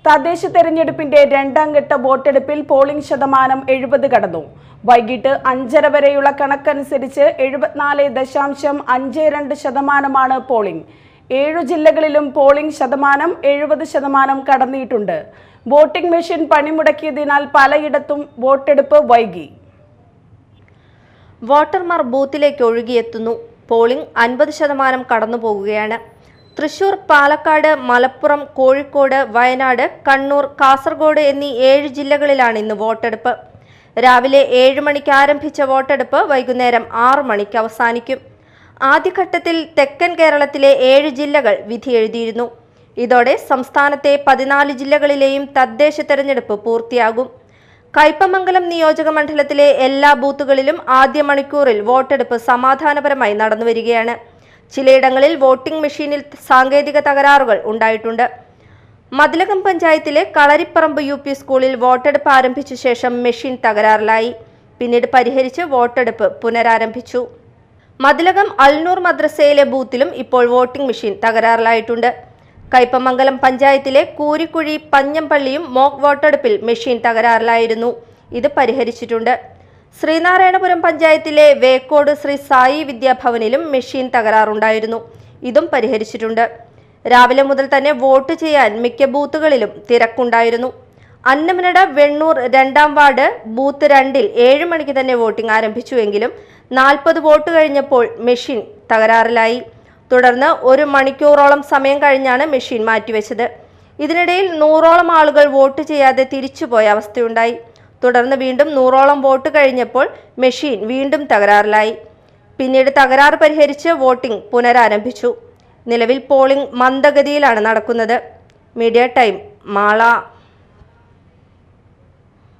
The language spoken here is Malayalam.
തദ്ദേശ തെരഞ്ഞെടുപ്പിന്റെ രണ്ടാം ഘട്ട വോട്ടെടുപ്പിൽ പോളിംഗ് ശതമാനം 70 കടന്നു. വൈകിട്ട് 5:30 വരെയുള്ള കണക്കനുസരിച്ച് 74.52% പോളിംഗ്. 7 ജില്ലകളിലും പോളിംഗ് ശതമാനം 70% കടന്നിട്ടുണ്ട്. വോട്ടിംഗ് മെഷീൻ പണിമുടക്കിയതിനാൽ പലയിടത്തും വോട്ടെടുപ്പ് വൈകി. വോട്ടർമാർ ബൂത്തിലേക്ക് ഒഴുകിയെത്തുന്നു. പോളിംഗ് 50% കടന്നുപോകുകയാണ്. തൃശൂർ, പാലക്കാട്, മലപ്പുറം, കോഴിക്കോട്, വയനാട്, കണ്ണൂർ, കാസർഗോഡ് എന്നീ 7 ജില്ലകളിലാണ് ഇന്ന് വോട്ടെടുപ്പ്. രാവിലെ 7 മണിക്ക് ആരംഭിച്ച വോട്ടെടുപ്പ് വൈകുന്നേരം 6 മണിക്ക് അവസാനിക്കും. ആദ്യഘട്ടത്തിൽ തെക്കൻ കേരളത്തിലെ 7 ജില്ലകൾ വിധിയെഴുതിയിരുന്നു. ഇതോടെ സംസ്ഥാനത്തെ 14 ജില്ലകളിലെയും തദ്ദേശ തെരഞ്ഞെടുപ്പ് പൂർത്തിയാകും. കയ്പമംഗലം നിയോജക മണ്ഡലത്തിലെ എല്ലാ ബൂത്തുകളിലും ആദ്യ മണിക്കൂറിൽ വോട്ടെടുപ്പ് സമാധാനപരമായി നടന്നുവരികയാണ്. ചിലയിടങ്ങളിൽ വോട്ടിംഗ് മെഷീനിൽ സാങ്കേതിക തകരാറുകൾ ഉണ്ടായിട്ടുണ്ട്. മതിലകം പഞ്ചായത്തിലെ കളരിപ്പറമ്പ് UP സ്കൂളിൽ വോട്ടെടുപ്പ് ആരംഭിച്ച ശേഷം മെഷീൻ തകരാറിലായി. പിന്നീട് പരിഹരിച്ച് വോട്ടെടുപ്പ് പുനരാരംഭിച്ചു. മതിലകം അൽനൂർ മദ്രസയിലെ ബൂത്തിലും ഇപ്പോൾ വോട്ടിംഗ് മെഷീൻ തകരാറിലായിട്ടുണ്ട്. കയ്പമംഗലം പഞ്ചായത്തിലെ കൂരിക്കുഴി, പഞ്ഞമ്പള്ളിയും മോക്ക് വോട്ടെടുപ്പിൽ മെഷീൻ തകരാറിലായിരുന്നു. ഇത് പരിഹരിച്ചിട്ടുണ്ട്. ശ്രീനാരായണപുരം പഞ്ചായത്തിലെ വേക്കോട് ശ്രീ സായി വിദ്യാഭവനിലും മെഷീൻ തകരാറുണ്ടായിരുന്നു. ഇതും പരിഹരിച്ചിട്ടുണ്ട്. രാവിലെ മുതൽ തന്നെ വോട്ട് ചെയ്യാൻ മിക്ക ബൂത്തുകളിലും തിരക്കുണ്ടായിരുന്നു. അന്നമനട വെണ്ണൂർ 2-ാം വാർഡ് ബൂത്ത് 2-ൽ 7 മണിക്ക് തന്നെ വോട്ടിംഗ് ആരംഭിച്ചുവെങ്കിലും 40 വോട്ട് കഴിഞ്ഞപ്പോൾ മെഷീൻ തകരാറിലായി. തുടർന്ന് 1 മണിക്കൂറോളം സമയം കഴിഞ്ഞാണ് മെഷീൻ മാറ്റിവെച്ചത്. ഇതിനിടയിൽ 100ഓളം ആളുകൾ വോട്ട് ചെയ്യാതെ തിരിച്ചുപോയ അവസ്ഥയുണ്ടായി. തുടർന്ന് വീണ്ടും 100ഓളം വോട്ട് കഴിഞ്ഞപ്പോൾ മെഷീൻ വീണ്ടും തകരാറിലായി. പിന്നീട് തകരാറ് പരിഹരിച്ച് വോട്ടിംഗ് പുനരാരംഭിച്ചു. നിലവിൽ പോളിംഗ് മന്ദഗതിയിലാണ് നടക്കുന്നത്. Media time, Mala.